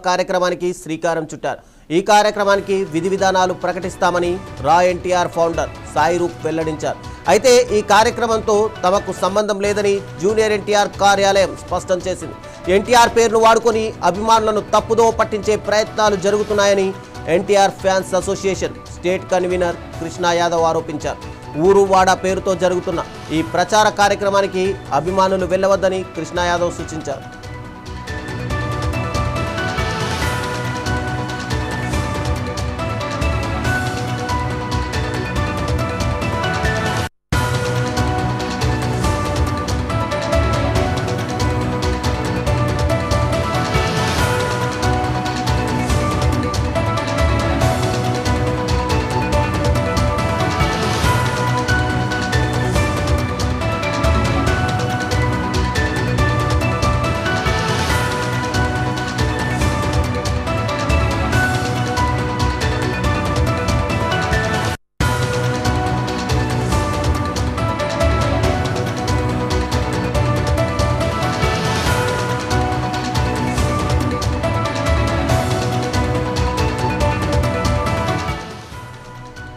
కార్యక్రమానికి శ్రీకారం చుట్టారు. ఈ కార్యక్రమానికి విధి విధానాలు ప్రకటిస్తామని రా ఎన్టీఆర్ ఫౌండర్ సాయి రూప్ వెల్లడించారు. అయితే ఈ కార్యక్రమంతో తమకు సంబంధం లేదని జూనియర్ ఎన్టీఆర్ కార్యాలయం స్పష్టం చేసింది. ఎన్టీఆర్ పేరును వాడుకొని అభిమానులను తప్పుదో పట్టించే ప్రయత్నాలు జరుగుతున్నాయని NTR fans association state convener Krishna Yadav ఆరోపించారు. ఊరు వాడ పేరుతో జరుగుతున్న ఈ ప్రచార కార్యక్రమానికి అభిమానులు వెళ్లవద్దని కృష్ణ యాదవ్ సూచించారు.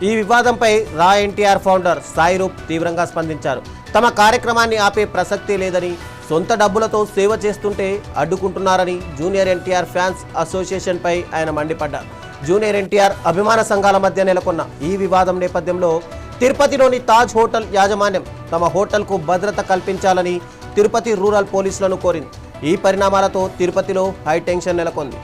ఈ వివాదంపై రా ఎన్టీఆర్ ఫౌండర్ సాయి రూప్ తీవ్రంగా స్పందించారు. తమ కార్యక్రమాన్ని ఆపే ప్రసక్తే లేదని, సొంత డబ్బులతో సేవ చేస్తుంటే అడ్డుకుంటున్నారని జూనియర్ ఎన్టీఆర్ ఫ్యాన్స్ అసోసియేషన్పై ఆయన మండిపడ్డారు. జూనియర్ ఎన్టీఆర్ అభిమాన సంఘాల మధ్య నెలకొన్న ఈ వివాదం నేపథ్యంలో తిరుపతిలోని తాజ్ హోటల్ యాజమాన్యం తమ హోటల్కు భద్రత కల్పించాలని తిరుపతి రూరల్ పోలీసులను కోరింది. ఈ పరిణామాలతో తిరుపతిలో హైటెన్షన్ నెలకొంది.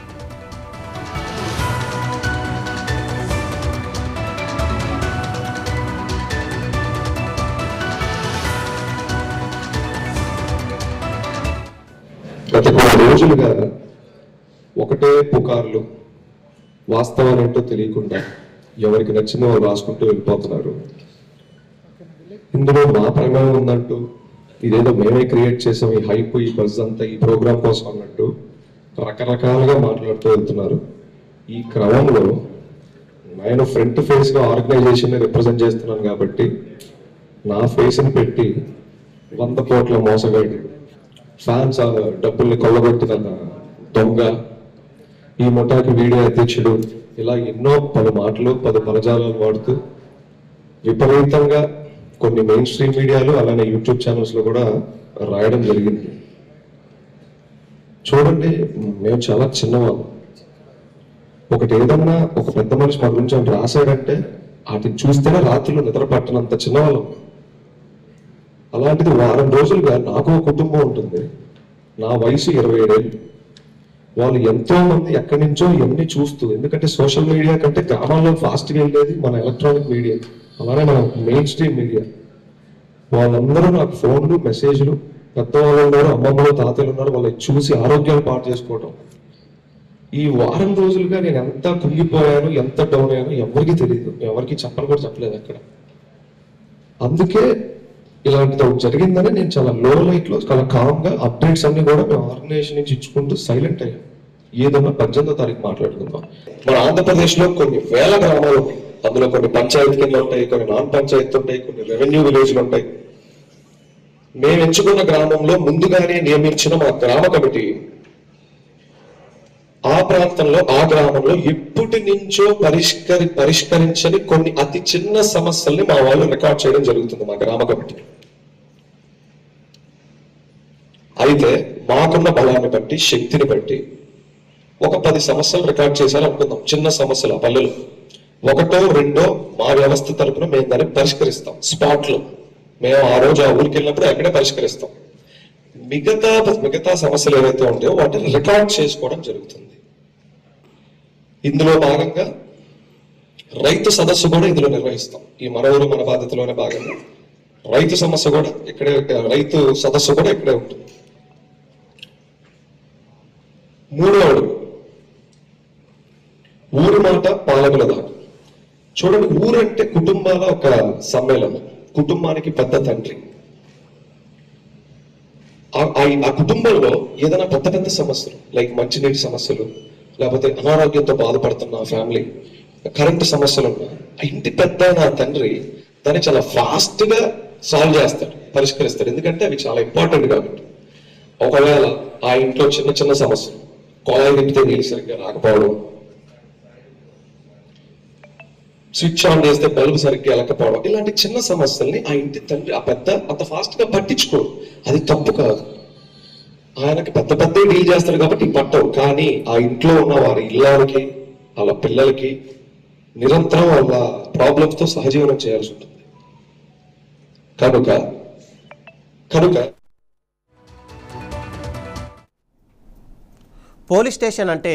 గత కొన్ని రోజులుగా ఒకటే పుకార్లు, వాస్తవాలేంటో తెలియకుండా ఎవరికి నచ్చిందో వాళ్ళు రాసుకుంటూ వెళ్ళిపోతున్నారు. ఇందులో మా ప్రమేయం ఉందంటూ, ఇదేదో మేమే క్రియేట్ చేసాం, ఈ హైప్, ఈ బజ్ అంతా ఈ ప్రోగ్రామ్ కోసం అన్నట్టు రకరకాలుగా మాట్లాడుతూ వెళ్తున్నారు. ఈ క్రమంలో నేను ఫ్రంట్ ఫేస్గా ఆర్గనైజేషన్ రిప్రజెంట్ చేస్తున్నాను కాబట్టి నా ఫేస్ని పెట్టి 100 కోట్ల మోసగాడు, ఫ్యాన్స్ డబ్బుల్ని కొల్లగొట్టిన దొంగ, ఈ ముఠాకి వీడియో అధ్యక్షుడు, ఇలా ఎన్నో పలు మాటలు, 10 పదజాలాలు వాడుతూ విపరీతంగా కొన్ని మెయిన్ స్ట్రీమ్ మీడియాలు అలానే యూట్యూబ్ ఛానల్స్లో కూడా రాయడం జరిగింది. చూడండి, మేము చాలా చిన్నవాళ్ళం. ఒకటి ఏదన్నా ఒక పెద్ద మనిషి మా గురించి రాశాడంటే వాటిని చూస్తేనే రాత్రులు నిద్ర పట్టనంత చిన్నవాళ్ళం. అలాంటిది వారం రోజులుగా నాకు ఒక కుటుంబం ఉంటుంది. నా వయసు 27 ఏళ్ళు. వాళ్ళు ఎంతో మంది ఎక్కడి నుంచో ఇవన్నీ చూస్తూ, ఎందుకంటే సోషల్ మీడియా కంటే గ్రామాల్లో ఫాస్ట్గా వెళ్ళేది మన ఎలక్ట్రానిక్ మీడియా, అలానే మన మెయిన్ స్ట్రీమ్ మీడియా. వాళ్ళందరూ నాకు ఫోన్లు, మెసేజ్లు, పెద్దవాళ్ళు ఉన్నారు, అమ్మమ్మలు, తాతలు ఉన్నారు, వాళ్ళని చూసి ఆరోగ్యాలు పాటు చేసుకోవటం. ఈ వారం రోజులుగా నేను ఎంత కుంగిపోయాను, ఎంత డౌన్ అయ్యాను ఎవరికి తెలియదు, ఎవరికి చెప్పని కూడా చెప్పలేదు అక్కడ. అందుకే ఇలాంటిది ఒకటి జరిగిందని నేను చాలా లో లైట్లో చాలా కామ్గా అప్డేట్స్ అన్ని కూడా మేము ఆర్గనైజేషన్ నుంచి ఇచ్చుకుంటూ సైలెంట్ అయ్యాం. ఏదన్నా 18వ తారీఖు మాట్లాడుకుందాం. మన ఆంధ్రప్రదేశ్లో కొన్ని వేల గ్రామాలు ఉంటాయి. అందులో కొన్ని పంచాయతీ కింద ఉంటాయి, కొన్ని నాన్ పంచాయతీ ఉంటాయి, కొన్ని రెవెన్యూ విలేజ్లు ఉంటాయి. మేము ఎంచుకున్న గ్రామంలో ముందుగానే నియమించిన మా గ్రామ కమిటీ ఆ ప్రాంతంలో, ఆ గ్రామంలో ఎప్పటి నుంచో పరిష్కరించని కొన్ని అతి చిన్న సమస్యల్ని మా వాళ్ళు రికార్డ్ చేయడం జరుగుతుంది మా గ్రామ కమిటీ. అయితే మాకున్న బలాన్ని బట్టి, శక్తిని బట్టి ఒక 10 సమస్యలు రికార్డ్ చేశారు అనుకుందాం. చిన్న సమస్యలు ఆ పల్లెలు 1, 2 మా వ్యవస్థ తరపున మేము దాన్ని పరిష్కరిస్తాం. స్పాట్లో మేము ఆ రోజు ఆ ఊరికి వెళ్ళినప్పుడు అక్కడే పరిష్కరిస్తాం. మిగతా సమస్యలు ఏవైతే ఉంటాయో వాటిని రికార్డ్ చేసుకోవడం జరుగుతుంది. ఇందులో భాగంగా రైతు సదస్సు కూడా ఇందులో నిర్వహిస్తాం. ఈ మన ఊరు మన బాధ్యతలోనే భాగంగా రైతు సమస్య కూడా ఇక్కడే, రైతు సదస్సు కూడా ఇక్కడే ఉంటుంది. 3వ అడుగు ఊరు మాట పాలకుల దాకా. చూడండి, ఊరు అంటే కుటుంబాల ఒక సమ్మేళనం, కుటుంబానికి పెద్ద తండ్రి. ఆ కుటుంబంలో ఏదైనా పెద్ద సమస్యలు, లైక్ మంచినీటి సమస్యలు, లేకపోతే అనారోగ్యంతో బాధపడుతున్న ఫ్యామిలీ, కరెంటు సమస్యలు ఉన్నా, ఆ ఇంటి పెద్ద నా తండ్రి దాన్ని చాలా ఫాస్ట్గా సాల్వ్ చేస్తాడు, పరిష్కరిస్తాడు. ఎందుకంటే అవి చాలా ఇంపార్టెంట్ కాబట్టి. ఒకవేళ ఆ ఇంట్లో చిన్న చిన్న సమస్యలు, కొలాయి నింపితే నీళ్ళు సరిగ్గా రాకపోవడం, స్విచ్ ఆన్ చేస్తే బల్బు సరిగ్గా వెళ్ళకపోవడం, ఇలాంటి చిన్న సమస్యల్ని ఆ ఇంటి తండ్రి ఆ పెద్ద అంత ఫాస్ట్ గా పట్టించుకోరు. అది తప్పు కాదు. ఆయనకి పెద్ద పెద్ద డీల్ చేస్తారు కాబట్టి పట్టవు. కానీ ఆ ఇంట్లో ఉన్న వారి ఇళ్ళకి, వాళ్ళ పిల్లలకి నిరంతరం వాళ్ళ ప్రాబ్లమ్స్ తో సహజీవనం చేయాల్సి ఉంటుంది. కనుక పోలీస్ స్టేషన్ అంటే